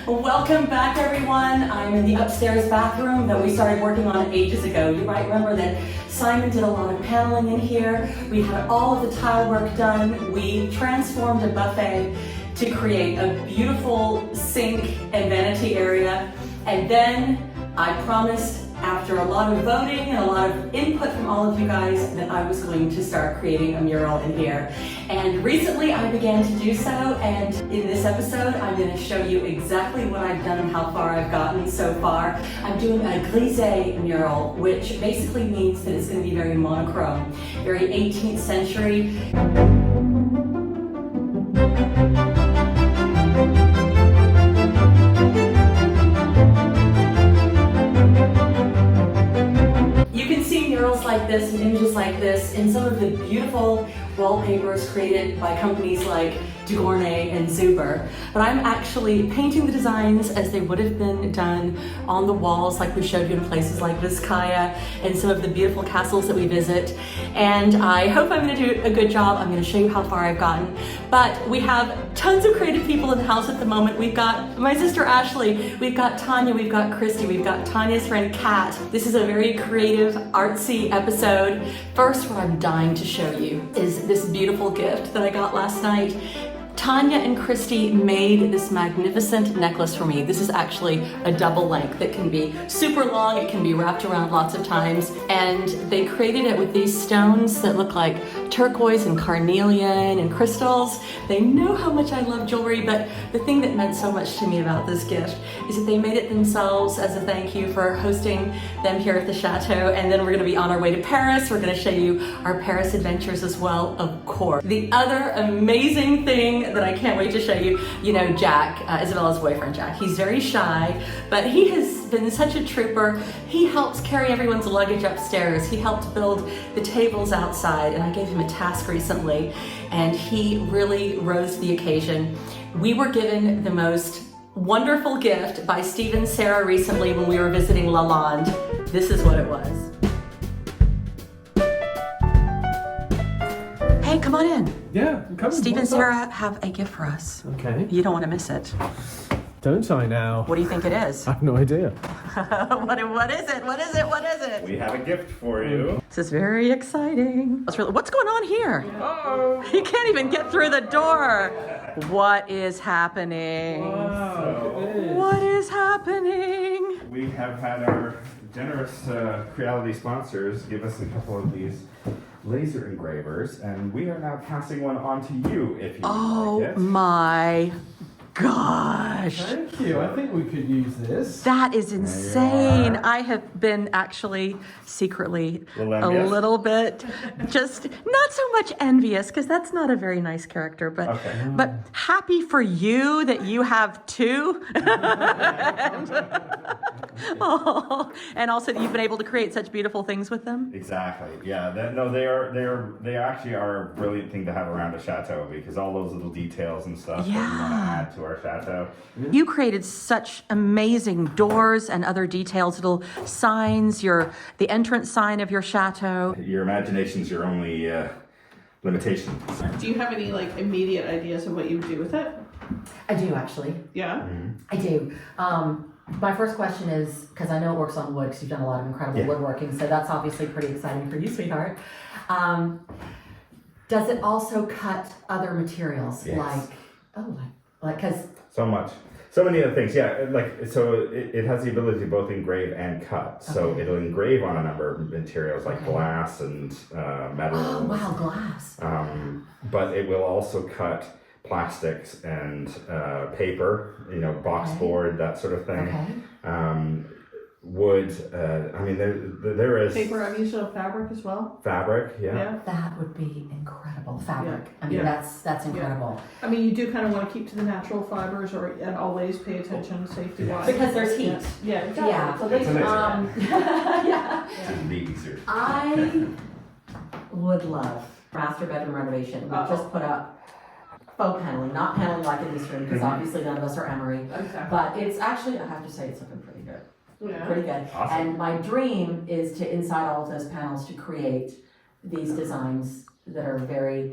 Welcome back, everyone. I'm in the upstairs bathroom that we started working on ages ago. You might remember that Simon did a lot of paneling in here. We had all of the tile work done. We transformed a buffet to create a beautiful sink and vanity area. And then I promised, after a lot of voting and a lot of input from all of you guys, that I was going to start creating a mural in here. And recently I began to do so, and in this episode I'm going to show you exactly what I've done and how far I've gotten so far. I'm doing a grisaille mural, which basically means that it's going to be very monochrome, very 18th century. Like this and images like this in some of the beautiful wallpapers created by companies like Dugournet and Zuber. But I'm actually painting the designs as they would have been done on the walls, like we showed you in places like Vizcaya and some of the beautiful castles that we visit. And I hope I'm going to do a good job. I'm going to show you how far I've gotten. But we have tons of creative people in the house at the moment. We've got my sister Ashley, we've got Tanya, we've got Christy, we've got Tanya's friend Kat. This is a very creative, artsy episode. First, what I'm dying to show you is this beautiful gift that I got last night. Tanya and Christy made this magnificent necklace for me. This is actually a double length that can be super long, it can be wrapped around lots of times, and they created it with these stones that look like turquoise and carnelian and crystals. They know how much I love jewelry, but the thing that meant so much to me about this gift is that they made it themselves as a thank you for hosting them here at the Chateau, and then we're going to be on our way to Paris. We're going to show you our Paris adventures as well, of course. The other amazing thing that I can't wait to show you, you know, Jack, Isabella's boyfriend Jack, he's very shy, but he has been such a trooper. He helps carry everyone's luggage upstairs. He helped build the tables outside, and I gave him a task recently, and he really rose to the occasion. We were given the most wonderful gift by Steve and Sarah recently when we were visiting Lalande. This is what it was. Hey, come on in. Yeah, I'm coming. Steve and Sarah have a gift for us. Okay. You don't want to miss it. Don't I now? What do you think it is? I have no idea. What is it? What is it? What is it? We have a gift for you. This is very exciting. What's going on here? Oh. You can't even get through the door. What is happening? Wow. What is happening? We have had our generous Creality sponsors give us a couple of these laser engravers, and we are now passing one on to you if you would like it. My gosh. Thank you. I think we could use this. That is insane. are. I have been actually secretly a envious? little bit, just not so much envious, because that's not a very nice character, but Okay. but happy for you that you have two. Oh, and also that you've been able to create such beautiful things with them. Exactly. Yeah. They actually are a brilliant thing to have around a chateau, because all those little details and stuff that we want to Yeah. add to our chateau. You created such amazing doors and other details, little signs, the entrance sign of your chateau. Your imagination's your only limitation. Do you have any like immediate ideas of what you would do with it? I do actually. Yeah. I do. My first question is, because I know it works on wood, because you've done a lot of incredible woodworking, so that's obviously pretty exciting for you, sweetheart. Does it also cut other materials? Yes. Because So much. So many other things, yeah. It has the ability to both engrave and cut. So Okay. it'll engrave on a number of materials like Okay. glass and metal. oh wow, glass. But it will also cut plastics and paper, box Okay. board, that sort of thing. Okay. Wood. I mean, there is Paper. I'm used to fabric as well. fabric. Yeah. That would be incredible. Fabric. Yeah. I mean, Yeah. that's incredible. I mean, you do kind of want to keep to the natural fibers, and always pay attention safety wise. Because there's heat. Yeah. Exactly. Yeah. So It's they, Yeah. It's indeed easier. I would love master bedroom renovation. We just put up faux paneling, not paneling like in this room, because obviously none of us are Emery. Exactly. But it's actually, I have to say, it's looking pretty good. Yeah. Pretty good. Awesome. And my dream is to, inside all of those panels, to create these designs that are very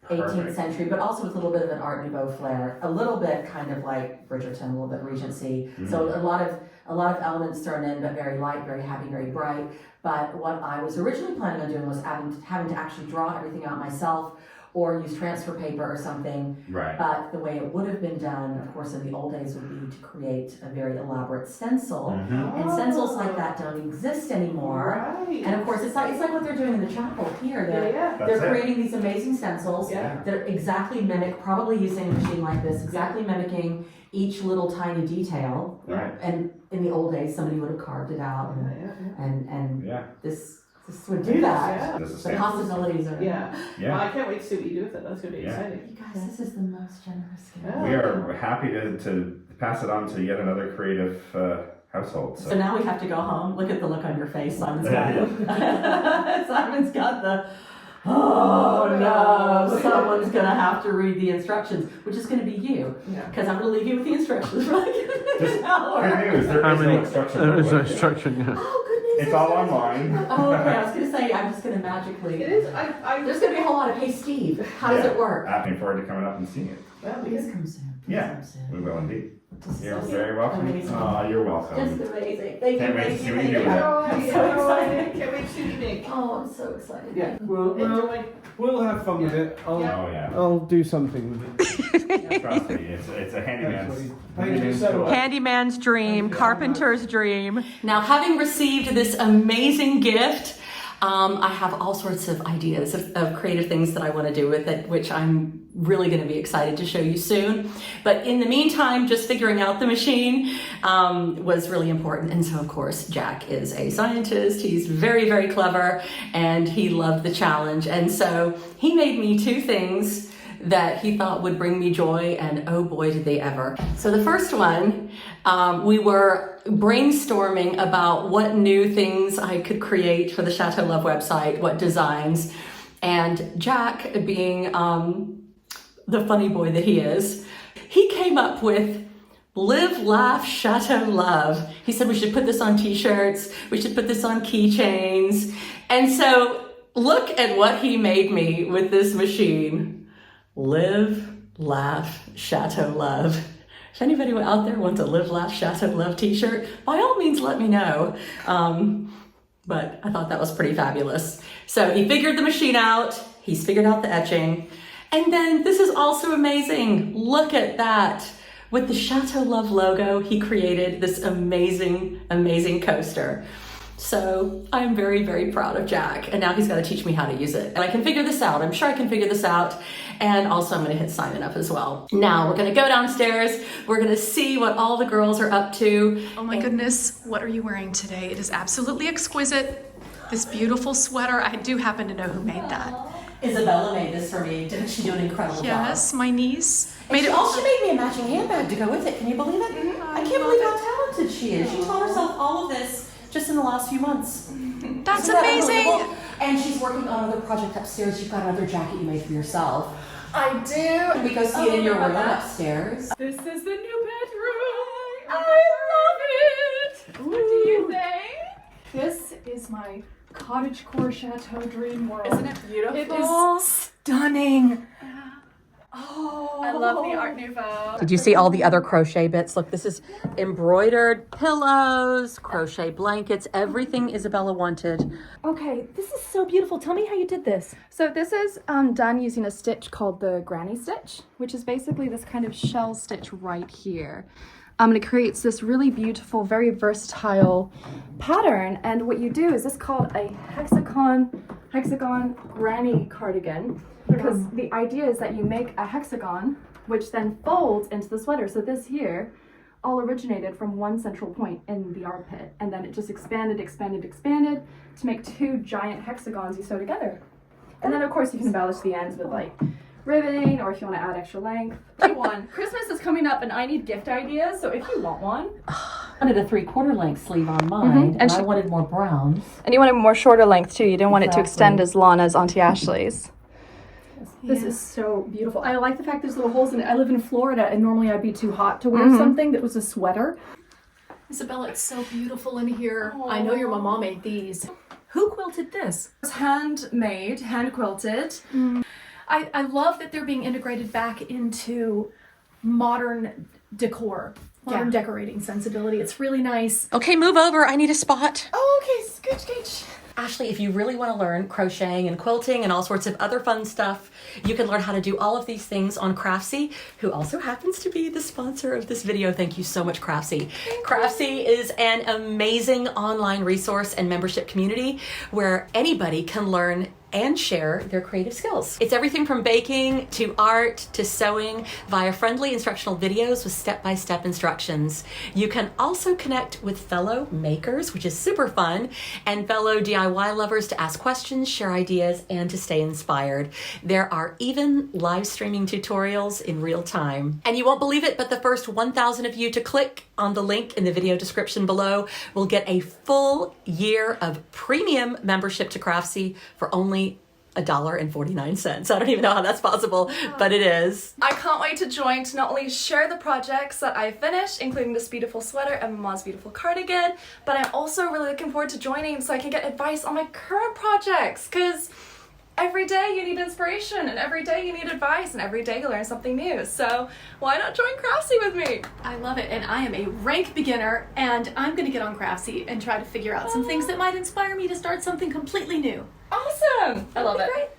18th Perfect. century, but also with a little bit of an Art Nouveau flair, a little bit kind of like Bridgerton, a little bit Regency. So a lot of elements thrown in, but very light, very happy, very bright. But what I was originally planning on doing was having to actually draw everything out myself, or use transfer paper or something. Right. But the way it would have been done, of course, in the old days would be to create a very elaborate stencil. And stencils like that don't exist anymore. Right. And of course, it's like what they're doing in the chapel here. They're That's it. creating these amazing stencils Yeah. that exactly mimic, probably using a machine like this, exactly mimicking each little tiny detail. Right. And in the old days, somebody would have carved it out, and Yeah. this would do that. Yeah. This is The possibilities are. Yeah. Yeah. Well, I can't wait to see what you do with it. That's going to be Yeah. exciting. You guys, this is the most generous gift. Yeah. We are happy to pass it on to yet another creative household. So now we have to go home. Look at the look on your face. Simon's got Yeah. Simon's got the, oh no, someone's gonna have to read the instructions, which is gonna be you. Yeah. Because I'm gonna leave you with the instructions for like Just an hour. good news, there How is no many? instruction. There is no booklet. instruction. Yeah. Oh goodness. It's all online. Oh, okay. I was gonna say I'm just gonna magically. It is. There's gonna be a whole lot of, hey Steve, how does Yeah. it work? Looking forward to coming up and seeing it. Well, Please come soon. Please Yeah. come soon. We will indeed. Just You're so very welcome. amazing. Oh, you're welcome. Just amazing. Thank Can't you. wait to Thank see you. what you Thank do with it. I'm so excited. Can't wait to see you make. Oh, I'm so excited. Yeah. We'll Enjoy. have fun with it. Oh yeah. I'll do something with it. Trust me, it's a handyman's. Thank you so much. Handyman's dream, carpenter's dream. Now, having received this amazing gift, I have all sorts of ideas of creative things that I want to do with it, which I'm really going to be excited to show you soon. But in the meantime, just figuring out the machine was really important. And so, of course, Jack is a scientist. He's very, very clever, and he loved the challenge. And so he made me two things that he thought would bring me joy, and oh boy did they ever. So the first one, we were brainstorming about what new things I could create for the Chateau Love website, what designs, and Jack, being the funny boy that he is, he came up with Live, Laugh, Chateau Love. He said we should put this on t-shirts, we should put this on keychains, and so look at what he made me with this machine. Live, Laugh, Chateau Love. If anybody out there wants a Live, Laugh, Chateau Love t-shirt, by all means let me know. But I thought that was pretty fabulous. So he figured the machine out, he's figured out the etching, and then this is also amazing. Look at that. With the Chateau Love logo, he created this amazing, amazing coaster. So I'm very, very proud of Jack, and now he's got to teach me how to use it. And I can figure this out. I'm sure I can figure this out. And also I'm going to hit Simon up as well. Now we're going to go downstairs. We're going to see what all the girls are up to. Oh my goodness, what are you wearing today? It is absolutely exquisite. This beautiful sweater, I do happen to know who made that. Isabella made this for me. Didn't she do an incredible job? Yes, my niece Made made it. she made me a matching handbag to go with it. Can you believe it? I can't believe how talented she is. She taught herself all of this just in the last few months. That's Isn't that amazing. unbelievable? And she's working on another project upstairs. You've got another jacket you made for yourself. I do. We go see it in your room upstairs. This is the new bedroom. I love it. What do you think? This is my cottagecore chateau dream world. Isn't it beautiful? It is stunning. Oh, I love the Art Nouveau. Did you see all the other crochet bits? Look, this is embroidered pillows, crochet blankets, everything Isabella wanted. Okay, this is so beautiful. Tell me how you did this. So this is done using a stitch called the granny stitch, which is basically this kind of shell stitch right here. And it creates this really beautiful, very versatile pattern. And what you do is this called a hexagon granny cardigan, because the idea is that you make a hexagon, which then folds into the sweater. So this here all originated from one central point in the armpit, and then it just expanded to make two giant hexagons you sew together. And then of course you can embellish the ends with like riveting, or if you want to add extra length. Christmas is coming up and I need gift ideas, so if you want one. I wanted a 3/4 length sleeve on mine, and I wanted more browns. And you wanted more shorter length too. You didn't want it to Exactly. extend as long as Auntie Ashley's. This is so beautiful. I like the fact there's little holes in it. I live in Florida and normally I'd be too hot to wear something that was a sweater. Isabella, it's so beautiful in here. I know your mama made these. Who quilted this? It's handmade, hand quilted. I love that they're being integrated back into modern decor, modern decorating sensibility. It's really nice. Okay, move over. I need a spot. Oh, okay, scooch, scooch. Ashley, if you really want to learn crocheting and quilting and all sorts of other fun stuff, you can learn how to do all of these things on Craftsy, who also happens to be the sponsor of this video. Thank you so much, Craftsy. Craftsy is an amazing online resource and membership community where anybody can learn and share their creative skills. It's everything from baking to art to sewing via friendly instructional videos with step-by-step instructions. You can also connect with fellow makers, which is super fun, and fellow DIY lovers to ask questions, share ideas, and to stay inspired. There are even live streaming tutorials in real time. And you won't believe it, but the first 1,000 of you to click on the link in the video description below will get a full year of premium membership to Craftsy for only $1.49. I don't even know how that's possible, but it is. I can't wait to join to not only share the projects that I finished, including this beautiful sweater and Mama's beautiful cardigan, but I'm also really looking forward to joining so I can get advice on my current projects, because every day you need inspiration, and every day you need advice, and every day you learn something new. So why not join Craftsy with me? I love it, and I am a rank beginner, and I'm gonna get on Craftsy and try to figure out some things that might inspire me to start something completely new. Awesome! I love it. Great.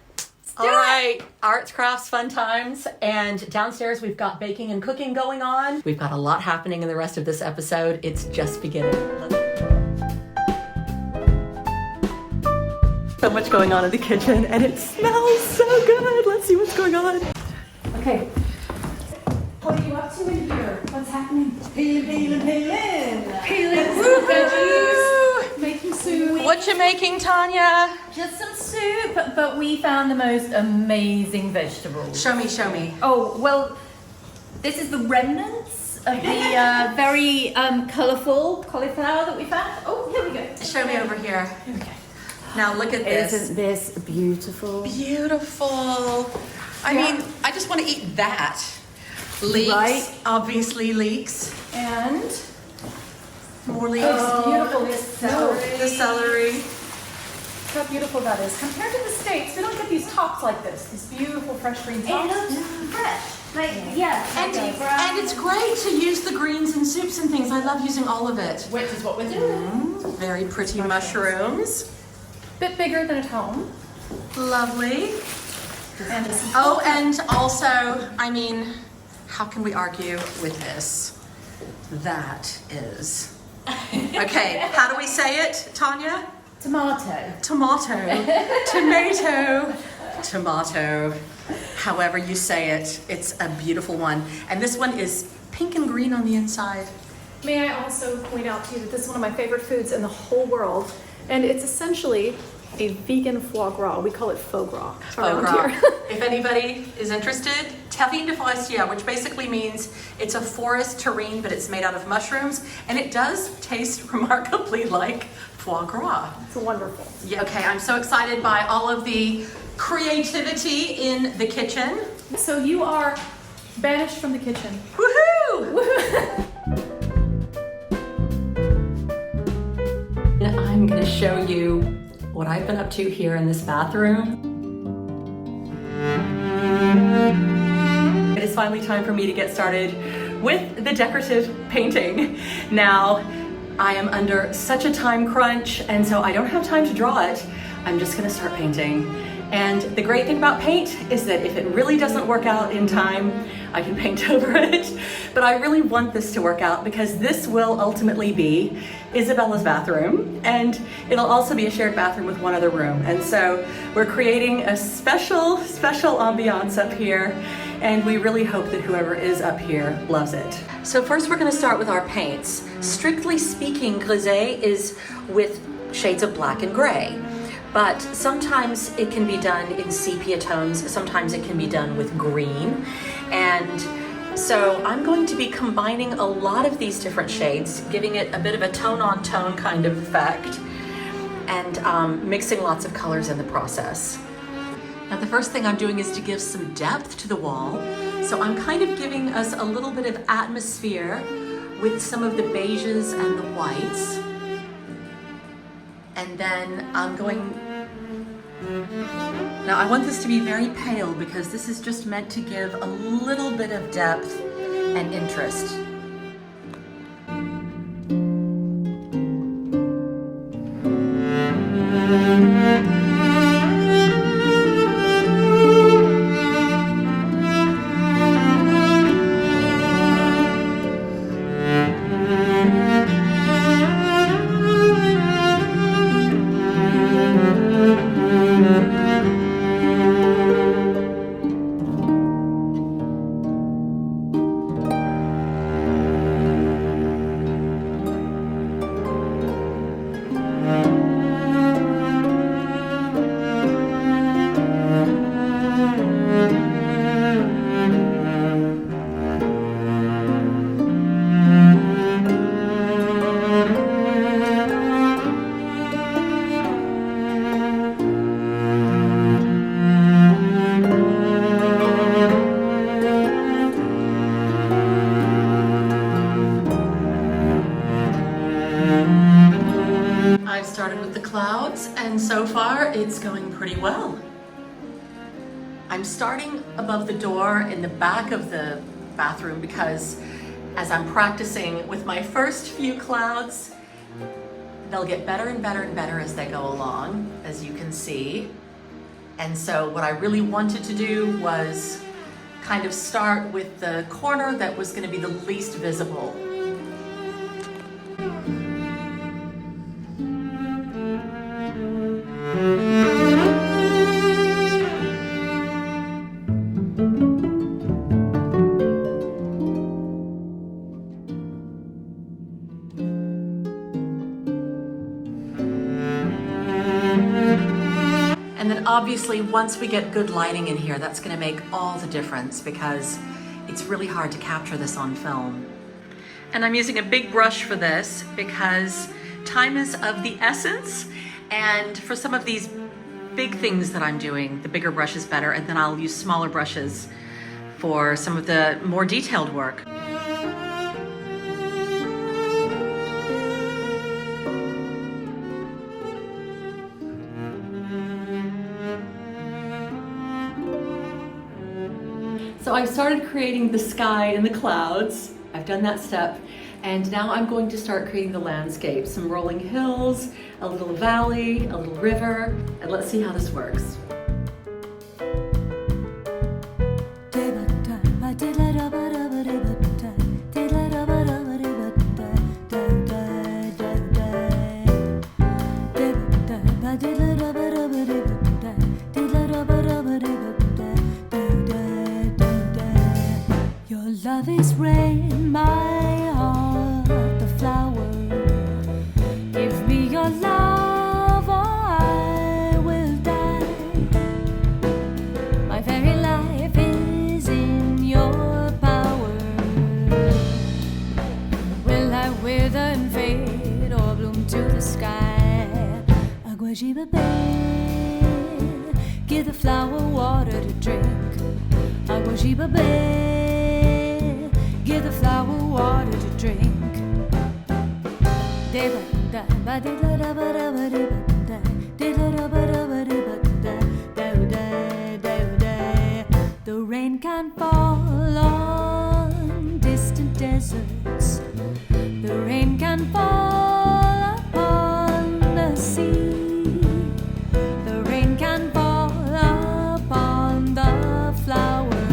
All right, arts, crafts, fun times, and downstairs we've got baking and cooking going on. We've got a lot happening in the rest of this episode. It's just beginning. So much going on in the kitchen, and it smells so good. Let's see what's going on. Okay. What are you up to in here? What's happening? Peeling. Veggies. Making soup. What you making, Tanya? Just some soup, but we found the most amazing vegetables. Show me. Oh, well, this is the remnants of the very colourful cauliflower that we found. Oh, here we go. Show me over here. Here we go. Now look at this. Isn't this beautiful? Beautiful. I mean, I just want to eat that. Leeks, Right. obviously leeks. And More leeks. it's beautiful. This celery. The celery. Look how beautiful that is. Compared to the States, we don't get these tops like this. These beautiful fresh green It tops. looks fresh. Like, yeah. And it's great to use the greens in soups and things. I love using all of it. Which is what we're doing. Very pretty mushrooms. Bit bigger than at home. Lovely. And this is Oh, and also, I mean, how can we argue with this? That is. Okay, how do we say it, Tanya? Tomato. Tomato. However you say it, it's a beautiful one. And this one is pink and green on the inside. May I also point out to you that this is one of my favorite foods in the whole world, and it's essentially a vegan foie gras. We call it faux gras. around here. If anybody is interested, terrine de forestière, which basically means it's a forest terrine, but it's made out of mushrooms, and it does taste remarkably like foie gras. It's wonderful. Yeah, okay, I'm so excited by all of the creativity in the kitchen. So you are banished from the kitchen. Woohoo! I'm going to show you what I've been up to here in this bathroom. It is finally time for me to get started with the decorative painting. Now, I am under such a time crunch, and so I don't have time to draw it. I'm just going to start painting. And the great thing about paint is that if it really doesn't work out in time, I can paint over it. But I really want this to work out because this will ultimately be Isabella's bathroom, and it'll also be a shared bathroom with one other room. And so we're creating a special ambiance up here, and we really hope that whoever is up here loves it. So first we're going to start with our paints. Strictly speaking, grisaille is with shades of black and gray. But sometimes it can be done in sepia tones, sometimes it can be done with green. And so I'm going to be combining a lot of these different shades, giving it a bit of a tone-on-tone kind of effect, and mixing lots of colors in the process. Now the first thing I'm doing is to give some depth to the wall. So I'm kind of giving us a little bit of atmosphere with some of the beiges and the whites. And then I'm going Now I want this to be very pale because this is just meant to give a little bit of depth and interest. I've started with the clouds, and so far it's going pretty well. I'm starting above the door in the back of the bathroom because as I'm practicing with my first few clouds, they'll get better and better and better as they go along, as you can see. And so what I really wanted to do was kind of start with the corner that was going to be the least visible. And then obviously once we get good lighting in here, that's going to make all the difference because it's really hard to capture this on film. And I'm using a big brush for this because time is of the essence, and for some of these big things that I'm doing, the bigger brush is better, and then I'll use smaller brushes for some of the more detailed work. So I've started creating the sky and the clouds. I've done that step. And now I'm going to start creating the landscape. Some rolling hills, a little valley, a little river, and let's see how this works. Your love is rain, my heart the flower. Give me your love or I will die. My very life is in your power. Will I wither and fade or bloom to the sky? Agua Jibabé, give the flower water to drink. Agua Jibabé, give the flower water to drink. The rain can fall on distant deserts. The rain can fall upon the sea. The rain can fall upon the flower.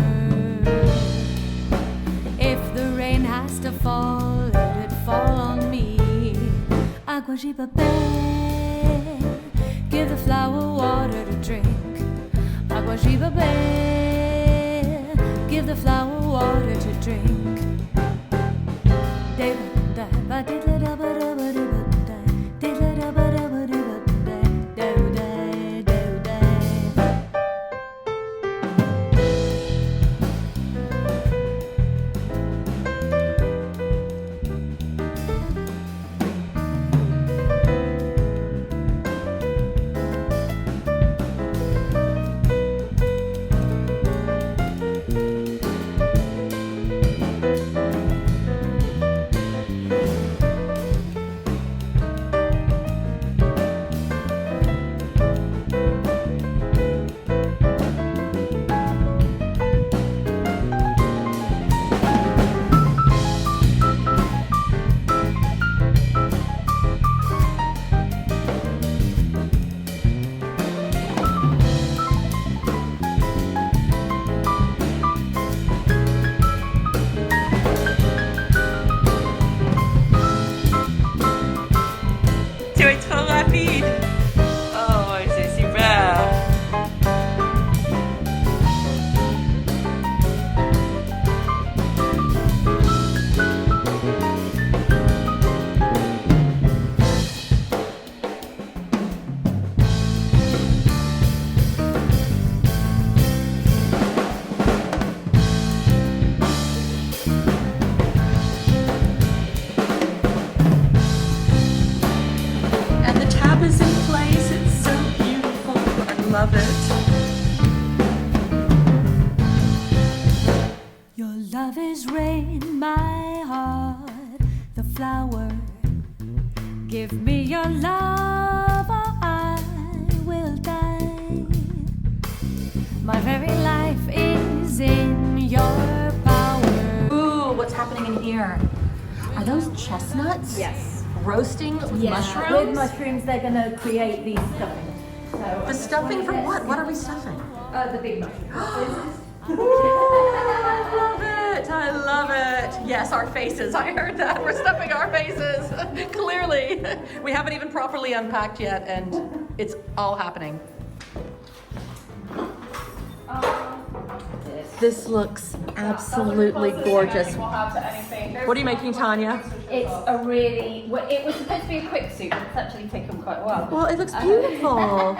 If the rain has to fall, let it fall on me. Agua Jibabé, give the flower water to drink. Agua Jibabé, give the flower water to drink. love it. Your love is rain, my heart, the flower. Give me your love or I will die. My very life is in your power. Ooh, what's happening in here? Are those chestnuts? Yes. Roasting with mushrooms? With mushrooms, they're going to create these stuffings. So The stuffing for what? What are we stuffing? the big mushrooms. I love it. I love it. Yes, our faces. I heard that. We're stuffing our faces. Clearly. We haven't even properly unpacked yet, and it's all happening. This looks absolutely gorgeous. What are you making, Tanya? It's a really, well, it was supposed to be a quick soup, but it's actually taken quite a while. Well, it looks beautiful.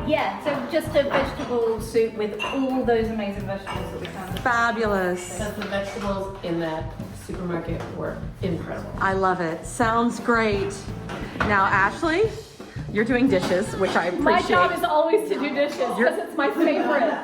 Yeah, so just a vegetable soup with all those amazing vegetables that we found. Fabulous. Because the vegetables in that supermarket were incredible. I love it. Sounds great. Now, Ashley, you're doing dishes, which I appreciate. My job is always to do dishes because it's my favorite.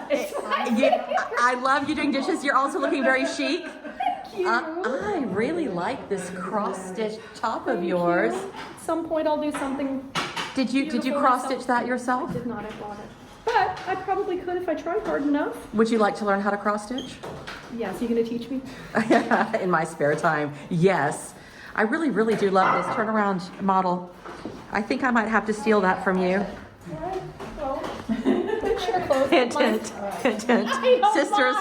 I love you doing dishes. You're also looking very chic. Thank you. I really like this cross-stitch top of yours. At some point I'll do something. Did you cross-stitch that yourself? I did not, I bought it. But I probably could if I tried hard enough. Would you like to learn how to cross-stitch? Yes, you gonna teach me? In my spare time, yes. I really, really do love this turnaround model. I think I might have to steal that from you. Hint, hint, hint, hint. Sisters.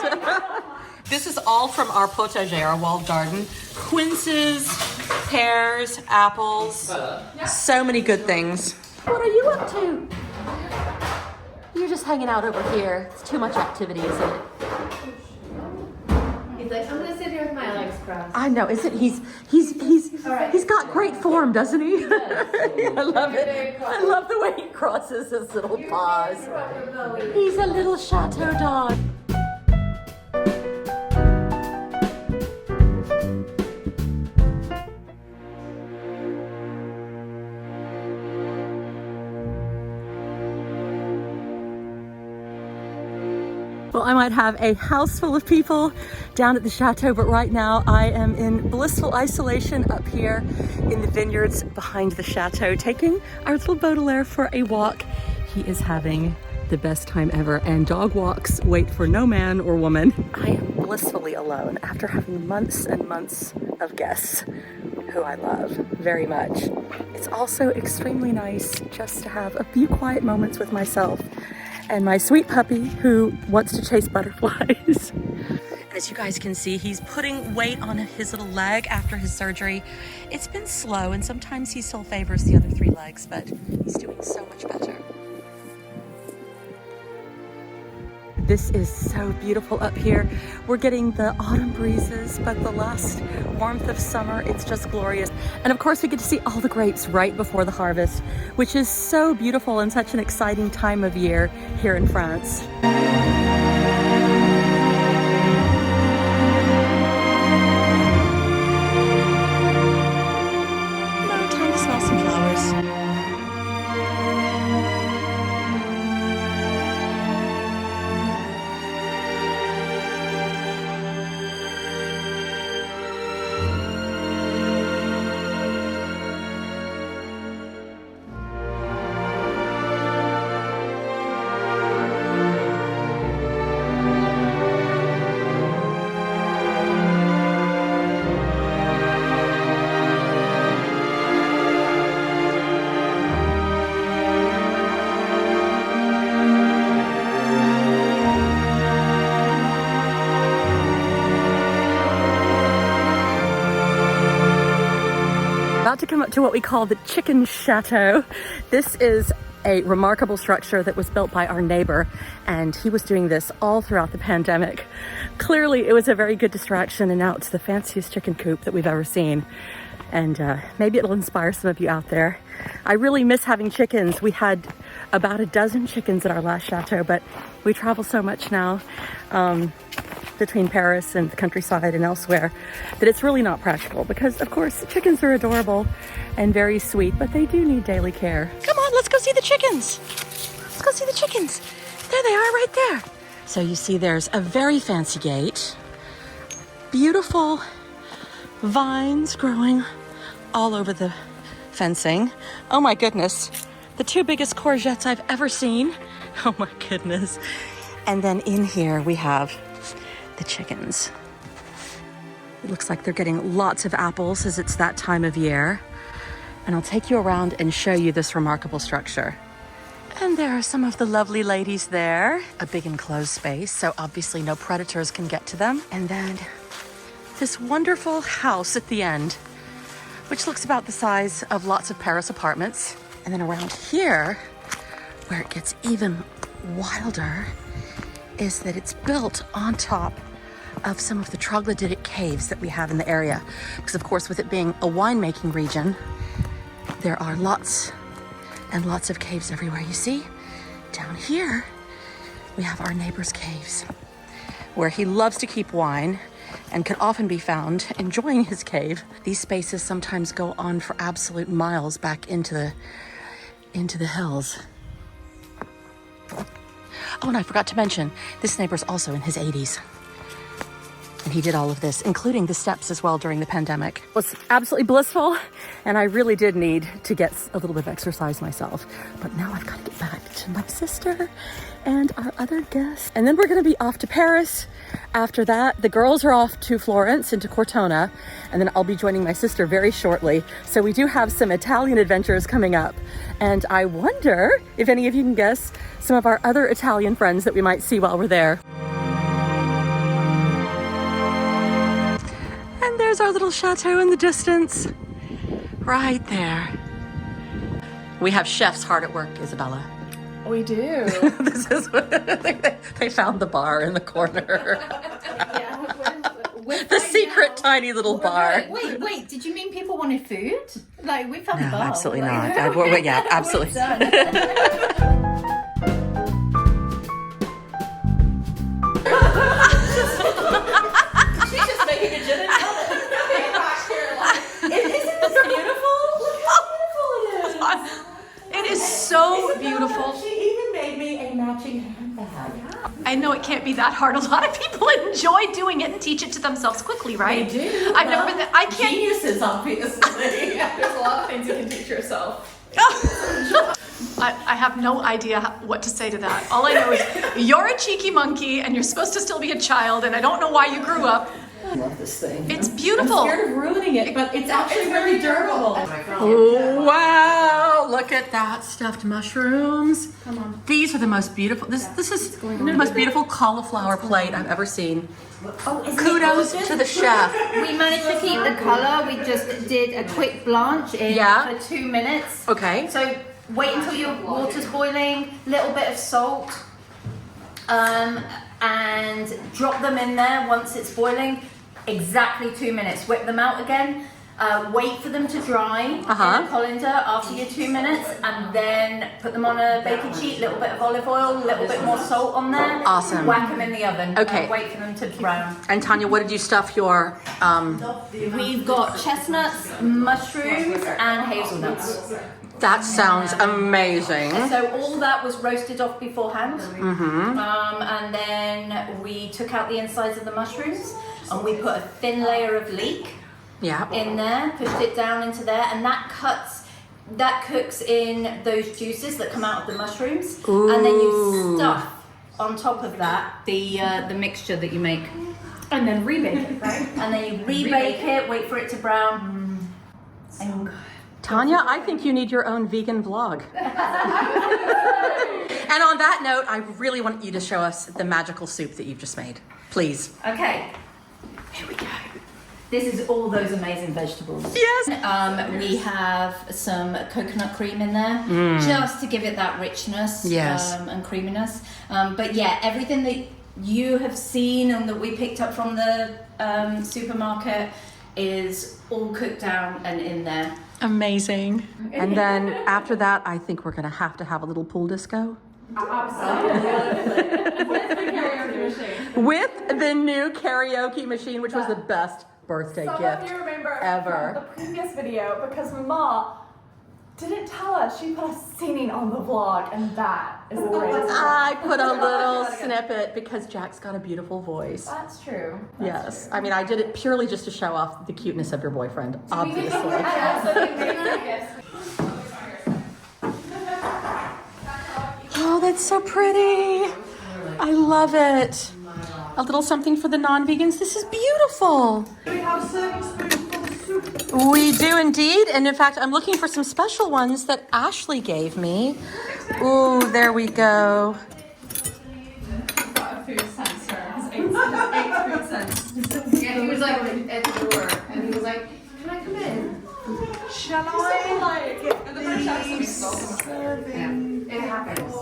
This is all from our potager, our walled garden. Quinces, pears, apples, so many good things. What are you up to? You're just hanging out over here. It's too much activity, isn't it? He's like, I'm gonna sit here with my legs crossed. I know, isn't he's got great form, doesn't he? I love it. I love the way he crosses his little paws. He's a little chateau dog. Well, I might have a house full of people down at the chateau, but right now I am in blissful isolation up here in the vineyards behind the chateau, taking our little Baudelaire for a walk. He is having the best time ever, and dog walks wait for no man or woman. I am blissfully alone after having months and months of guests who I love very much. It's also extremely nice just to have a few quiet moments with myself and my sweet puppy who wants to chase butterflies. As you guys can see, he's putting weight on his little leg after his surgery. It's been slow, and sometimes he still favors the other 3 legs, but he's doing so much better. This is so beautiful up here. We're getting the autumn breezes, but the last warmth of summer, it's just glorious. And of course, we get to see all the grapes right before the harvest, which is so beautiful and such an exciting time of year here in France. Now, time to smell some flowers. About to come up to what we call the chicken chateau. This is a remarkable structure that was built by our neighbor, and he was doing this all throughout the pandemic. Clearly it was a very good distraction, and now it's the fanciest chicken coop that we've ever seen. And maybe it'll inspire some of you out there. I really miss having chickens. We had about a dozen chickens at our last chateau, but we travel so much now. between Paris and the countryside and elsewhere that it's really not practical because, of course, chickens are adorable and very sweet, but they do need daily care. Come on, let's go see the chickens. Let's go see the chickens. There they are right there. So you see there's a very fancy gate, beautiful vines growing all over the fencing. Oh my goodness, the 2 biggest courgettes I've ever seen. Oh my goodness. And then in here we have the chickens. It looks like they're getting lots of apples as it's that time of year. And I'll take you around and show you this remarkable structure. And there are some of the lovely ladies there. A big enclosed space, so obviously no predators can get to them. And then this wonderful house at the end, which looks about the size of lots of Paris apartments. And then around here, where it gets even wilder, is that it's built on top of some of the troglodytic caves that we have in the area. Because of course, with it being a winemaking region, there are lots and lots of caves everywhere. You see, down here, we have our neighbor's caves, where he loves to keep wine and can often be found enjoying his cave. These spaces sometimes go on for absolute miles back into the hills. Oh, and I forgot to mention, this neighbor's also in his 80s. And he did all of this, including the steps as well during the pandemic. It was absolutely blissful, and I really did need to get a little bit of exercise myself. But now I've got to get back to my sister and our other guests. And then we're gonna be off to Paris. After that, the girls are off to Florence and to Cortona, and then I'll be joining my sister very shortly. So we do have some Italian adventures coming up. And I wonder if any of you can guess some of our other Italian friends that we might see while we're there. And there's our little chateau in the distance, right there. We have chefs hard at work, Isabella. We do. This is what they found the bar in the corner. The secret tiny little bar. Wait, did you mean people wanted food? Like, we found the bar. Absolutely like, not. Yeah, absolutely. She's just making a gin and tonic. Isn't this beautiful? Look how beautiful it is. It is so beautiful. She even made me a matching handbag. I know it can't be that hard. A lot of people enjoy doing it and teach it to themselves quickly, right? They do. I've never been there. I can't. Geniuses, obviously. There's a lot of things you can teach yourself. I have no idea what to say to that. All I know is you're a cheeky monkey and you're supposed to still be a child, and I don't know why you grew up. I love this thing. It's beautiful. I'm scared of ruining it, but it's actually very durable. Oh, wow, look at that stuffed mushrooms. Come on. These are the most beautiful, this is the most beautiful cauliflower plate I've ever seen. Kudos to the chef. We managed to keep the color. We just did a quick blanch in for 2 minutes. Okay. So wait until your water's boiling, little bit of salt, and drop them in there once it's boiling. Exactly 2 minutes. Whip them out again. Wait for them to dry in a colander after your 2 minutes, and then put them on a baking sheet. Little bit of olive oil, a little bit more salt on there. Awesome. Whack them in the oven. Okay. Wait for them to brown. And Tanya, what did you stuff your? We've got chestnuts, mushrooms, and hazelnuts. That sounds amazing. So all that was roasted off beforehand, and then we took out the insides of the mushrooms, and we put a thin layer of leek in there, pushed it down into there, and that cooks in those juices that come out of the mushrooms. Ooh. And then you stuff on top of that the mixture that you make, and then rebake it, right? And then you rebake it, wait for it to brown. So good. Tanya, I think you need your own vegan vlog. And on that note, I really want you to show us the magical soup that you've just made. Please. Okay, here we go. This is all those amazing vegetables. Yes. We have some coconut cream in there, just to give it that richness and creaminess. But yeah, everything that you have seen and that we picked up from the supermarket is all cooked down and in there. Amazing. And then after that, I think we're gonna have to have a little pool disco. With the new karaoke machine, which was the best birthday gift Some of you remember ever. from the previous video because Mama didn't tell us. She put us singing on the vlog, and that is the greatest. I put a little snippet because Jack's got a beautiful voice. That's true. Yes, I mean I did it purely just to show off the cuteness of your boyfriend, obviously. Oh, that's so pretty. I love it. A little something for the non-vegans. This is beautiful. Do we have serving spoons for the soup? We do indeed. And in fact, I'm looking for some special ones that Ashley gave me. Ooh, there we go. Got a food sensor. It's 8 food cents. Yeah, he was like at the door, and he was like, "Can I come in?" Shall I? And the British accent is welcome. Yeah, it happens.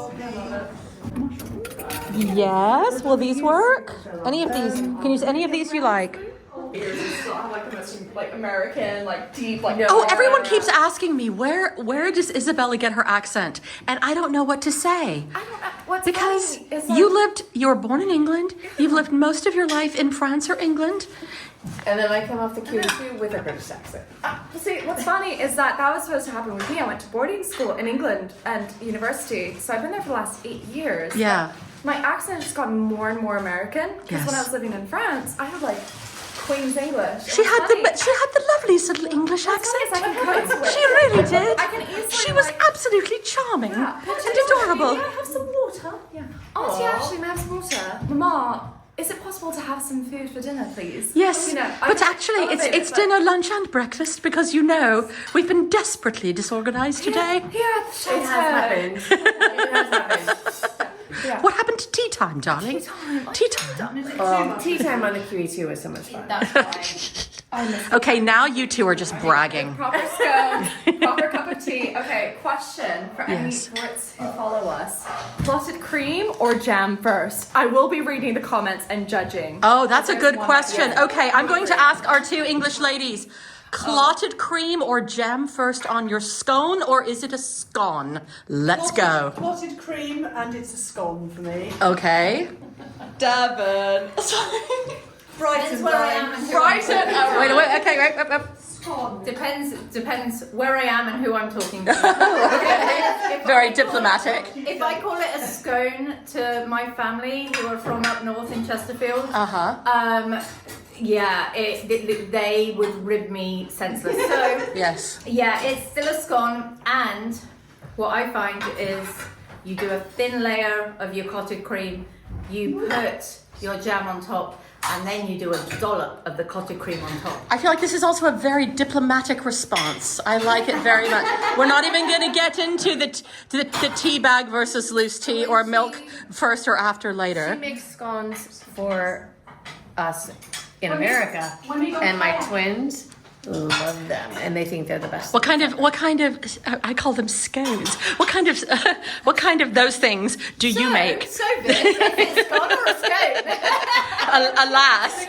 Yes, will these work? Any of these? Can you use any of these you like? Like the most like American, like deep, like. Oh, everyone keeps asking me where does Isabella get her accent, and I don't know what to say. I don't know. What's Because funny is you were born in England. You've lived most of your life in France or England. And then I come off the QE2 with a British accent. See, what's funny is that was supposed to happen with me. I went to boarding school in England and university, so I've been there for the last 8 years. Yeah. My accent has gotten more and more American. Because when I was living in France, I had like Queen's English. She had the loveliest little English accent. I can code switch. She really did. I can easily. She was absolutely charming and adorable. May I have some water? Yeah. Auntie Ashley, may I have some water? Mama, is it possible to have some food for dinner, please? Yes, You know, but actually it's dinner, lunch and breakfast because we've been desperately disorganized today. Here at the Chateau. It has happened. It has happened. Yeah. What happened to tea time, darling? Tea time. Tea time on the QE2 was so much fun. That's right. Okay, now you two are just bragging. Proper scone, proper cup of tea. Okay, question for any Yes. sports who follow us. Clotted cream or jam first? I will be reading the comments and judging. Oh, that's a There's good one question. idea. Okay, I'm going to ask our two English ladies. Clotted cream or jam first on your scone, or is it a scone? Let's go. Clotted cream, and it's a scone for me. Okay. Devon. Depends where I am and who Brighton. Wait, okay, wait. Depends where I am and who I'm talking to. Very diplomatic. If I call it a scone to my family who are from up north in Chesterfield, yeah, they would rib me senseless. So Yes. yeah, it's still a scone, and what I find is you do a thin layer of your clotted cream, you put your jam on top, and then you do a dollop of the clotted cream on top. I feel like this is also a very diplomatic response. I like it very much. We're not even going to get into the tea bag versus loose tea or milk first or after later. She makes scones for us in America, and my twins love them, and they think they're the best. What kind of? I call them scones. What kind of those things do you make? So good. Is it a scone or a scone? Alas.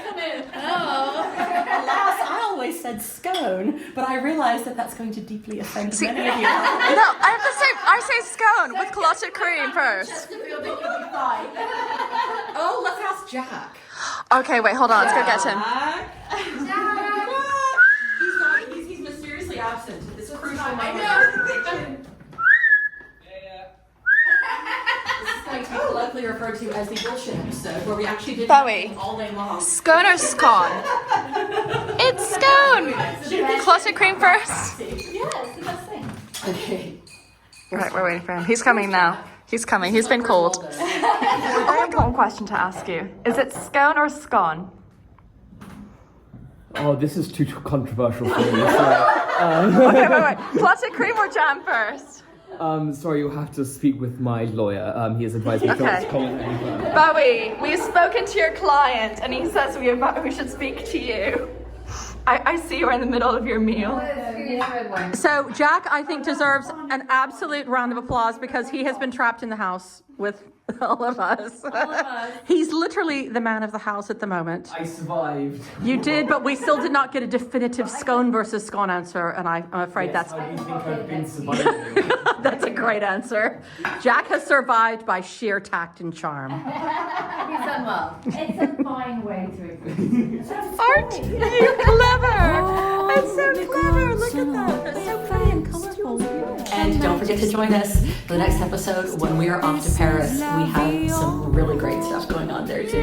Alas, I always said scone, but I realised that that's going to deeply offend many of you. No, I say scone with clotted cream first. Chesterfield, it would be fine. Oh, let's ask Jack. Okay, wait, hold on. Let's go get him. He's mysteriously absent at this crucial moment. I know. This is going to be colloquially referred to as the bullshit episode, where we actually did Bowie. nothing all day long. Scone or scone? It's scone. Clotted cream first. Yeah, it's the best thing. Okay. Right, we're waiting for him. He's coming now. He's coming. He's been called. I have one question to ask you. Is it scone or scone? Oh, this is too controversial for me. Okay, wait. Clotted cream or jam first? Sorry, you'll have to speak with my lawyer. He has advised me not to comment any further. Bowie, we've spoken to your client and he says we should speak to you. I see you're in the middle of your meal. So Jack, I think, deserves an absolute round of applause because he has been trapped in the house with all of us. He's literally the man of the house at the moment. I survived. You did, but we still did not get a definitive scone versus scone answer, and I'm afraid Yes, that's... how do you think I've been surviving? That's a great answer. Jack has survived by sheer tact and charm. He's done well. It's a fine way to exist. Aren't you clever? That's so clever. Look at that. That's so pretty and colorful. And don't forget to join us for the next episode when we are off to Paris. We have some really great stuff going on there too.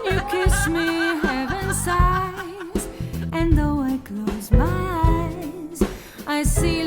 You kiss me heaven sighs, and though I close my eyes, I see